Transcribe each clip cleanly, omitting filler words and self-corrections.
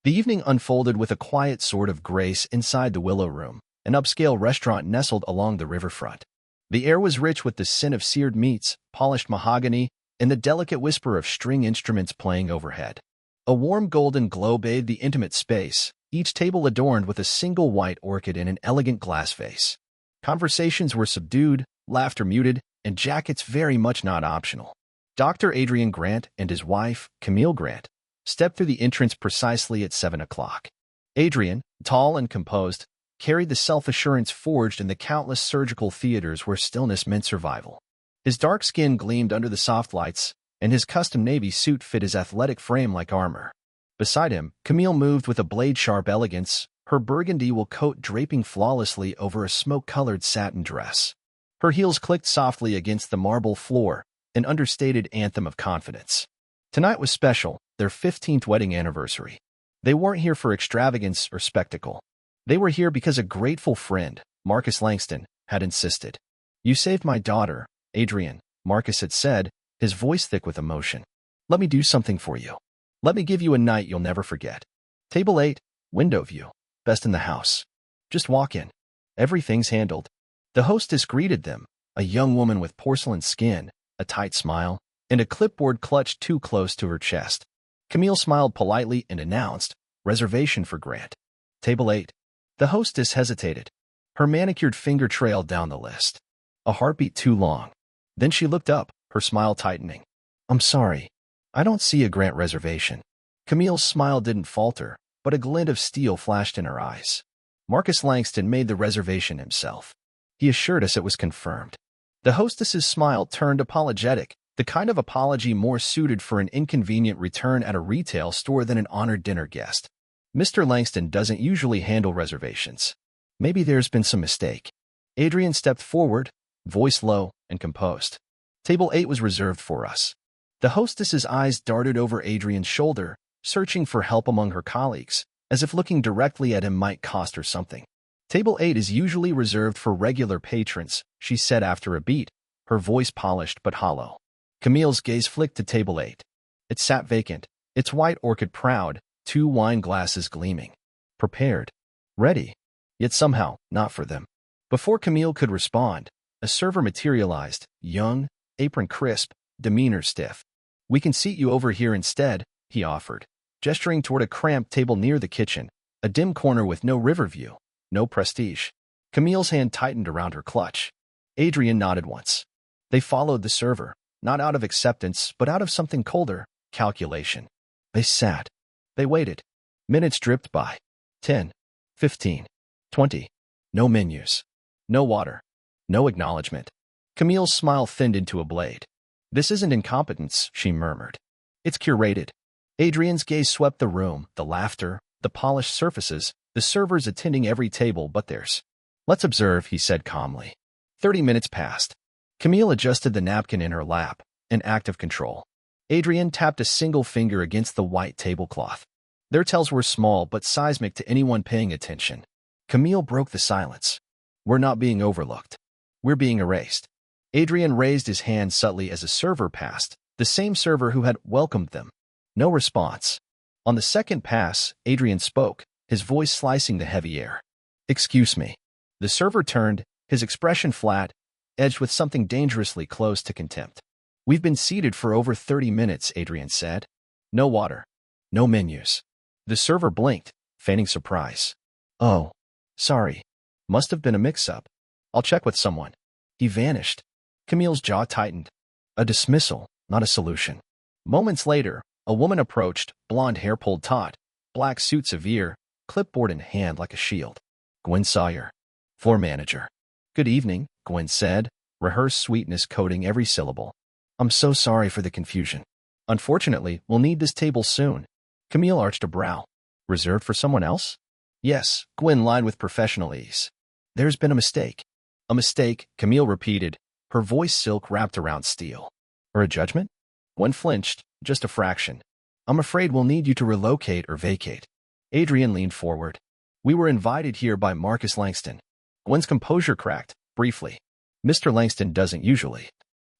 The evening unfolded with a quiet sort of grace inside the Willow Room, an upscale restaurant nestled along the riverfront. The air was rich with the scent of seared meats, polished mahogany, and the delicate whisper of string instruments playing overhead. A warm golden glow bathed the intimate space, each table adorned with a single white orchid in an elegant glass vase. Conversations were subdued, laughter muted, and jackets very much not optional. Dr. Adrian Grant and his wife, Camille Grant, stepped through the entrance precisely at 7 o'clock. Adrian, tall and composed, carried the self-assurance forged in the countless surgical theaters where stillness meant survival. His dark skin gleamed under the soft lights, and his custom navy suit fit his athletic frame like armor. Beside him, Camille moved with a blade-sharp elegance, her burgundy wool coat draping flawlessly over a smoke-colored satin dress. Her heels clicked softly against the marble floor, an understated anthem of confidence. Tonight was special, their 15th wedding anniversary. They weren't here for extravagance or spectacle. They were here because a grateful friend, Marcus Langston, had insisted. "You saved my daughter, Adrian," Marcus had said, his voice thick with emotion. "Let me do something for you. Let me give you a night you'll never forget. Table 8, window view, best in the house. Just walk in. Everything's handled." The hostess greeted them, a young woman with porcelain skin, a tight smile, and a clipboard clutched too close to her chest. Camille smiled politely and announced, "Reservation for Grant. Table 8. The hostess hesitated. Her manicured finger trailed down the list. A heartbeat too long. Then she looked up, her smile tightening. "I'm sorry. I don't see a Grant reservation." Camille's smile didn't falter, but a glint of steel flashed in her eyes. "Marcus Langston made the reservation himself. He assured us it was confirmed." The hostess's smile turned apologetic, the kind of apology more suited for an inconvenient return at a retail store than an honored dinner guest. "Mr. Langston doesn't usually handle reservations. Maybe there's been some mistake." Adrian stepped forward, voice low and composed. "Table 8 was reserved for us." The hostess's eyes darted over Adrian's shoulder, searching for help among her colleagues, as if looking directly at him might cost her something. "Table 8 is usually reserved for regular patrons," she said after a beat, her voice polished but hollow. Camille's gaze flicked to table 8. It sat vacant, its white orchid proud, 2 wine glasses gleaming. Prepared. Ready. Yet somehow, not for them. Before Camille could respond, a server materialized, young, apron crisp, demeanor stiff. "We can seat you over here instead," he offered, gesturing toward a cramped table near the kitchen, a dim corner with no river view, no prestige. Camille's hand tightened around her clutch. Adrian nodded once. They followed the server, not out of acceptance, but out of something colder, calculation. They sat. They waited. Minutes dripped by. 10, 15, 20. No menus. No water. No acknowledgement. Camille's smile thinned into a blade. "This isn't incompetence," she murmured. "It's curated." Adrian's gaze swept the room, the laughter, the polished surfaces, the servers attending every table but theirs. "Let's observe," he said calmly. 30 minutes passed. Camille adjusted the napkin in her lap, an act of control. Adrian tapped a single finger against the white tablecloth. Their tells were small but seismic to anyone paying attention. Camille broke the silence. "We're not being overlooked. We're being erased." Adrian raised his hand subtly as a server passed, the same server who had welcomed them. No response. On the second pass, Adrian spoke, his voice slicing the heavy air. "Excuse me." The server turned, his expression flat, edged with something dangerously close to contempt. "We've been seated for over 30 minutes, Adrian said. No water. No menus." The server blinked, feigning surprise. "Oh, sorry. Must have been a mix-up. I'll check with someone." He vanished. Camille's jaw tightened. A dismissal, not a solution. Moments later, a woman approached, blonde hair pulled taut, black suit severe, clipboard in hand like a shield. Gwen Sawyer, floor manager. "Good evening," Gwen said, rehearsed sweetness coating every syllable. "I'm so sorry for the confusion. Unfortunately, we'll need this table soon." Camille arched a brow. "Reserved for someone else?" "Yes," Gwen lied with professional ease. "There's been a mistake." "A mistake," Camille repeated, her voice silk wrapped around steel. "Or a judgment?" Gwen flinched, just a fraction. "I'm afraid we'll need you to relocate or vacate." Adrian leaned forward. "We were invited here by Marcus Langston." Gwen's composure cracked, briefly. "Mr. Langston doesn't usually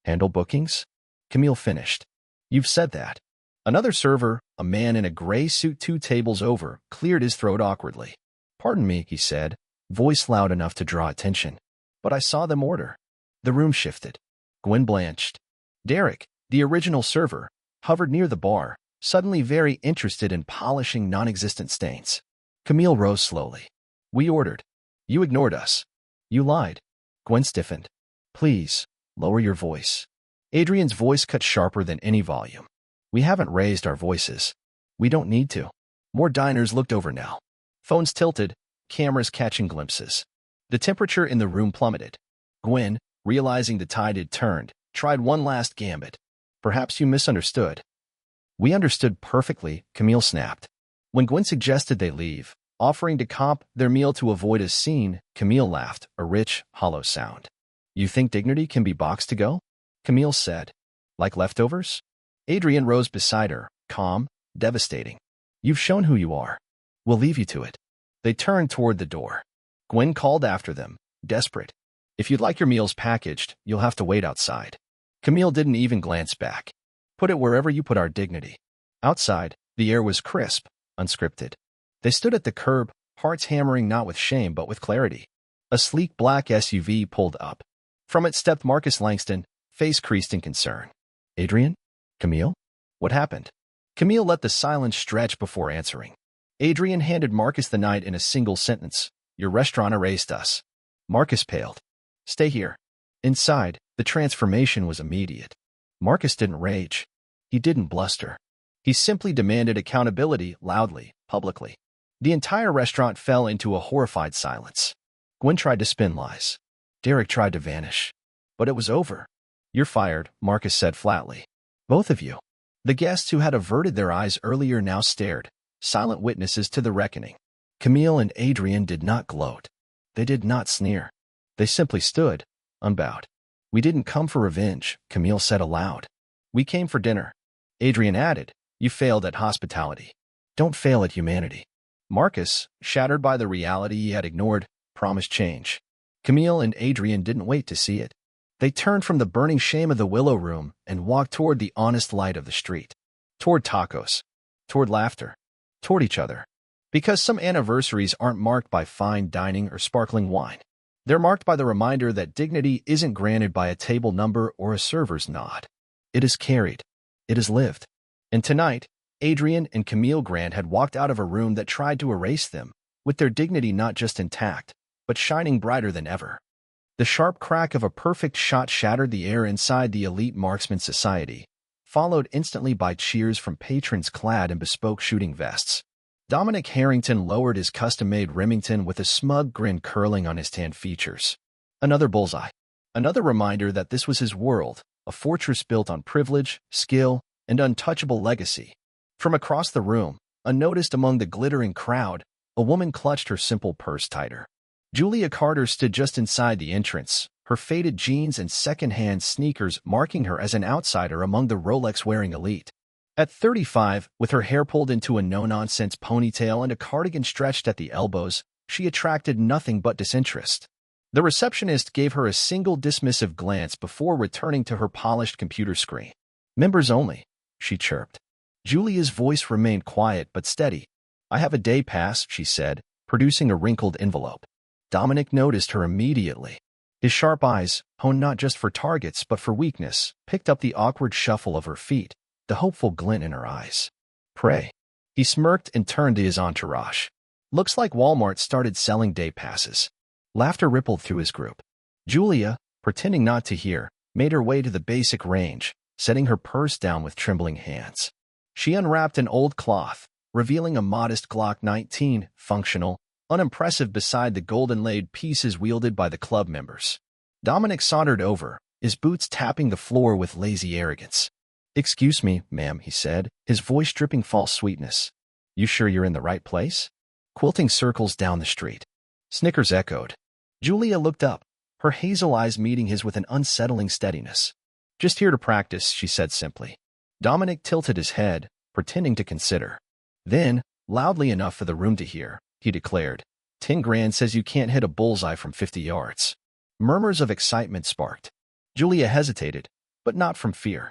handle bookings?" Camille finished. "You've said that." Another server, a man in a gray suit 2 tables over, cleared his throat awkwardly. "Pardon me," he said, voice loud enough to draw attention. "But I saw them order." The room shifted. Gwen blanched. Derek, the original server, hovered near the bar, suddenly very interested in polishing non-existent stains. Camille rose slowly. "We ordered. You ignored us. You lied." Gwen stiffened. "Please, lower your voice." Adrian's voice cut sharper than any volume. "We haven't raised our voices. We don't need to." More diners looked over now. Phones tilted, cameras catching glimpses. The temperature in the room plummeted. Gwen, realizing the tide had turned, tried one last gambit. "Perhaps you misunderstood." "We understood perfectly," Camille snapped. When Gwen suggested they leave, offering to comp their meal to avoid a scene, Camille laughed, a rich, hollow sound. "You think dignity can be boxed to go?" Camille said. "Like leftovers?" Adrian rose beside her, calm, devastating. "You've shown who you are. We'll leave you to it." They turned toward the door. Gwen called after them, desperate. "If you'd like your meals packaged, you'll have to wait outside." Camille didn't even glance back. "Put it wherever you put our dignity." Outside, the air was crisp, unscripted. They stood at the curb, hearts hammering not with shame but with clarity. A sleek black SUV pulled up. From it stepped Marcus Langston, face creased in concern. "Adrian? Camille? What happened?" Camille let the silence stretch before answering. Adrian handed Marcus the night in a single sentence. "Your restaurant erased us." Marcus paled. "Stay here." Inside, the transformation was immediate. Marcus didn't rage. He didn't bluster. He simply demanded accountability loudly, publicly. The entire restaurant fell into a horrified silence. Gwen tried to spin lies. Derek tried to vanish. But it was over. "You're fired," Marcus said flatly. "Both of you." The guests who had averted their eyes earlier now stared, silent witnesses to the reckoning. Camille and Adrian did not gloat. They did not sneer. They simply stood, unbowed. "We didn't come for revenge," Camille said aloud. "We came for dinner." Adrian added, "You failed at hospitality. Don't fail at humanity." Marcus, shattered by the reality he had ignored, promised change. Camille and Adrian didn't wait to see it. They turned from the burning shame of the Willow Room and walked toward the honest light of the street. Toward tacos. Toward laughter. Toward each other. Because some anniversaries aren't marked by fine dining or sparkling wine. They're marked by the reminder that dignity isn't granted by a table number or a server's nod. It is carried. It is lived. And tonight, Adrian and Camille Grant had walked out of a room that tried to erase them, with their dignity not just intact, but shining brighter than ever. The sharp crack of a perfect shot shattered the air inside the elite marksman society, followed instantly by cheers from patrons clad in bespoke shooting vests. Dominic Harrington lowered his custom-made Remington with a smug grin curling on his tanned features. Another bullseye. Another reminder that this was his world, a fortress built on privilege, skill, and untouchable legacy. From across the room, unnoticed among the glittering crowd, a woman clutched her simple purse tighter. Julia Carter stood just inside the entrance, her faded jeans and second-hand sneakers marking her as an outsider among the Rolex-wearing elite. At 35, with her hair pulled into a no-nonsense ponytail and a cardigan stretched at the elbows, she attracted nothing but disinterest. The receptionist gave her a single dismissive glance before returning to her polished computer screen. "Members only," she chirped. Julia's voice remained quiet but steady. "I have a day pass," she said, producing a wrinkled envelope. Dominic noticed her immediately. His sharp eyes, honed not just for targets but for weakness, picked up the awkward shuffle of her feet, the hopeful glint in her eyes. "Pray." He smirked and turned to his entourage. "Looks like Walmart started selling day passes." Laughter rippled through his group. Julia, pretending not to hear, made her way to the basic range, setting her purse down with trembling hands. She unwrapped an old cloth, revealing a modest Glock 19, functional, unimpressive beside the golden-laid pieces wielded by the club members. Dominic sauntered over, his boots tapping the floor with lazy arrogance. "Excuse me, ma'am," he said, his voice dripping false sweetness. "You sure you're in the right place?" Quilting circles down the street. Snickers echoed. Julia looked up, her hazel eyes meeting his with an unsettling steadiness. "Just here to practice," she said simply. Dominic tilted his head, pretending to consider. Then, loudly enough for the room to hear, he declared, "10 grand says you can't hit a bullseye from 50 yards. Murmurs of excitement sparked. Julia hesitated, but not from fear.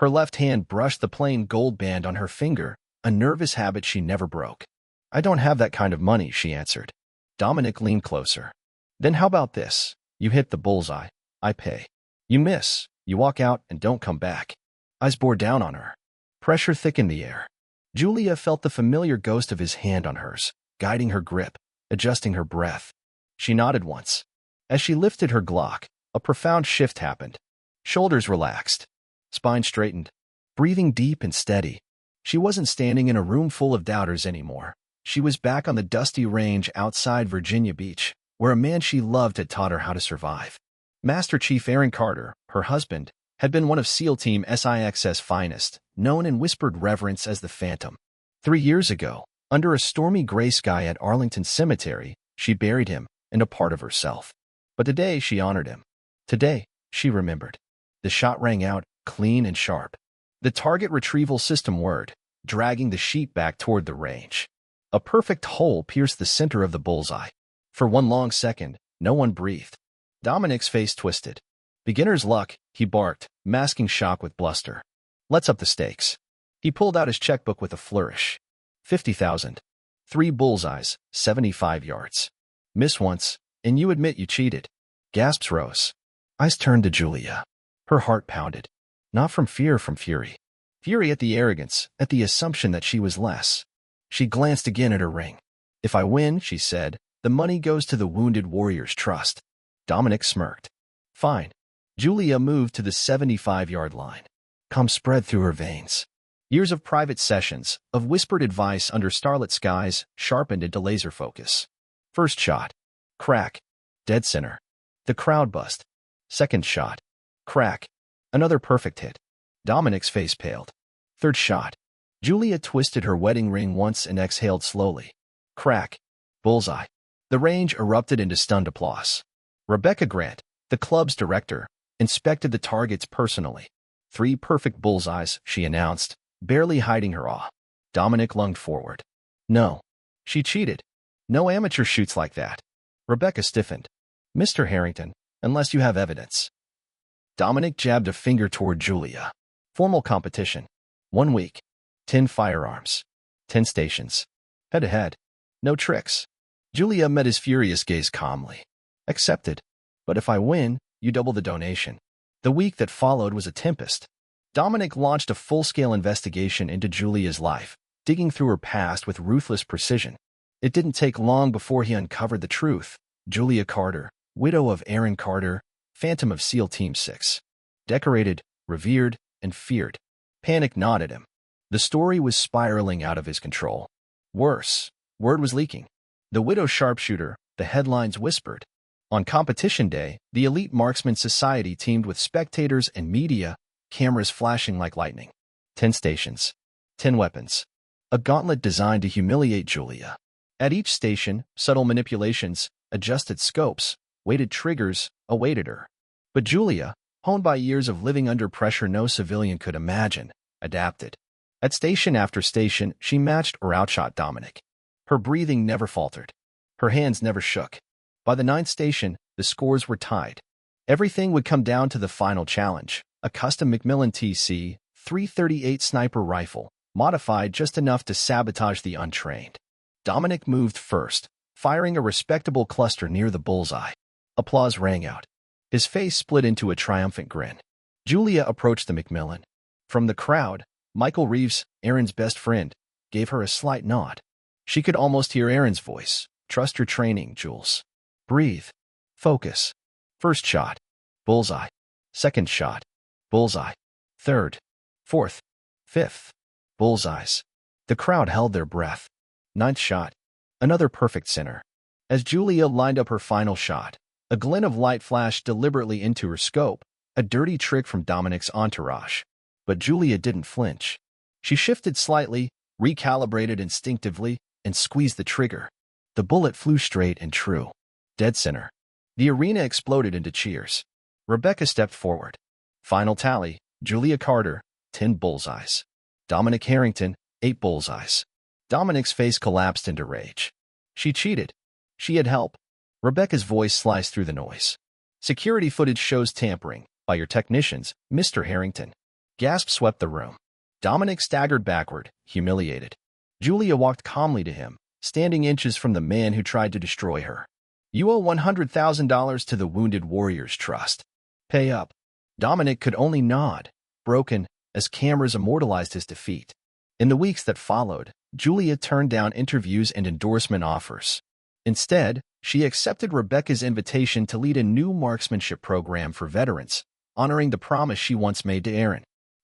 Her left hand brushed the plain gold band on her finger, a nervous habit she never broke. "I don't have that kind of money," she answered. Dominic leaned closer. "Then how about this? You hit the bullseye. I pay. You miss. You walk out and don't come back." Eyes bore down on her. Pressure thickened the air. Julia felt the familiar ghost of his hand on hers, guiding her grip, adjusting her breath. She nodded once. As she lifted her Glock, a profound shift happened. Shoulders relaxed. Spine straightened. Breathing deep and steady. She wasn't standing in a room full of doubters anymore. She was back on the dusty range outside Virginia Beach, where a man she loved had taught her how to survive. Master Chief Aaron Carter, her husband, had been one of SEAL Team SIX's finest, known in whispered reverence as the Phantom. 3 years ago, under a stormy gray sky at Arlington Cemetery, she buried him and a part of herself. But today she honored him. Today, she remembered. The shot rang out, clean and sharp. The target retrieval system whirred, dragging the sheet back toward the range. A perfect hole pierced the center of the bullseye. For one long second, no one breathed. Dominic's face twisted. "Beginner's luck," he barked, masking shock with bluster. "Let's up the stakes." He pulled out his checkbook with a flourish. 50,000. 3 bullseyes, 75 yards. Miss once, and you admit you cheated. Gasps rose. Eyes turned to Julia. Her heart pounded. Not from fear, from fury. Fury at the arrogance, at the assumption that she was less. She glanced again at her ring. "If I win," she said, "the money goes to the Wounded Warriors Trust." Dominic smirked. "Fine." Julia moved to the 75-yard line. Calm spread through her veins. Years of private sessions, of whispered advice under starlit skies, sharpened into laser focus. First shot. Crack. Dead center. The crowd buzzed. Second shot. Crack. Another perfect hit. Dominic's face paled. Third shot. Julia twisted her wedding ring once and exhaled slowly. Crack. Bullseye. The range erupted into stunned applause. Rebecca Grant, the club's director, inspected the targets personally. 3 perfect bullseyes, she announced, barely hiding her awe. Dominic lunged forward. "No. She cheated. No amateur shoots like that." Rebecca stiffened. "Mr. Harrington, unless you have evidence." Dominic jabbed a finger toward Julia. "Formal competition. 1 week. 10 firearms. 10 stations. Head-to-head. No tricks." Julia met his furious gaze calmly. "Accepted. But if I win, you double the donation." The week that followed was a tempest. Dominic launched a full-scale investigation into Julia's life, digging through her past with ruthless precision. It didn't take long before he uncovered the truth. Julia Carter, widow of Aaron Carter, Phantom of SEAL Team 6. Decorated, revered, and feared. Panic gnawed at him. The story was spiraling out of his control. Worse, word was leaking. The widow sharpshooter, the headlines whispered. On competition day, the elite marksman society teamed with spectators and media, cameras flashing like lightning. 10 stations. 10 weapons. A gauntlet designed to humiliate Julia. At each station, subtle manipulations, adjusted scopes, weighted triggers, awaited her. But Julia, honed by years of living under pressure no civilian could imagine, adapted. At station after station, she matched or outshot Dominic. Her breathing never faltered. Her hands never shook. By the 9th station, the scores were tied. Everything would come down to the final challenge, a custom Macmillan TC 338 sniper rifle, modified just enough to sabotage the untrained. Dominic moved first, firing a respectable cluster near the bullseye. Applause rang out. His face split into a triumphant grin. Julia approached the Macmillan. From the crowd, Michael Reeves, Aaron's best friend, gave her a slight nod. She could almost hear Aaron's voice. "Trust your training, Jules. Breathe. Focus." First shot. Bullseye. Second shot. Bullseye. Third. Fourth. Fifth. Bullseyes. The crowd held their breath. 9th shot. Another perfect center. As Julia lined up her final shot, a glint of light flashed deliberately into her scope, a dirty trick from Dominic's entourage. But Julia didn't flinch. She shifted slightly, recalibrated instinctively, and squeezed the trigger. The bullet flew straight and true. Dead center. The arena exploded into cheers. Rebecca stepped forward. Final tally, Julia Carter, 10 bullseyes. Dominic Harrington, 8 bullseyes. Dominic's face collapsed into rage. She cheated. She had help. Rebecca's voice sliced through the noise. "Security footage shows tampering by your technicians, Mr. Harrington. Gasps swept the room. Dominic staggered backward, humiliated. Julia walked calmly to him, standing inches from the man who tried to destroy her. You owe $100,000 to the Wounded Warriors Trust. Pay up. Dominic could only nod, broken, as cameras immortalized his defeat. In the weeks that followed, Julia turned down interviews and endorsement offers. Instead, she accepted Rebecca's invitation to lead a new marksmanship program for veterans, honoring the promise she once made to Aaron.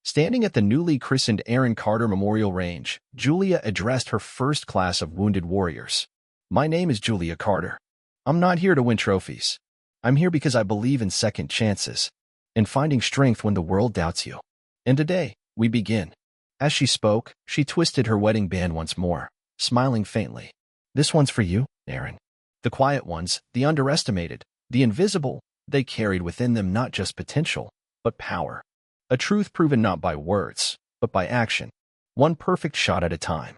Standing at the newly christened Aaron Carter Memorial Range, Julia addressed her first class of wounded warriors. My name is Julia Carter. I'm not here to win trophies. I'm here because I believe in second chances, in finding strength when the world doubts you. And today, we begin. As she spoke, she twisted her wedding band once more, smiling faintly. This one's for you, Aaron. The quiet ones, the underestimated, the invisible, they carried within them not just potential, but power. A truth proven not by words, but by action. One perfect shot at a time.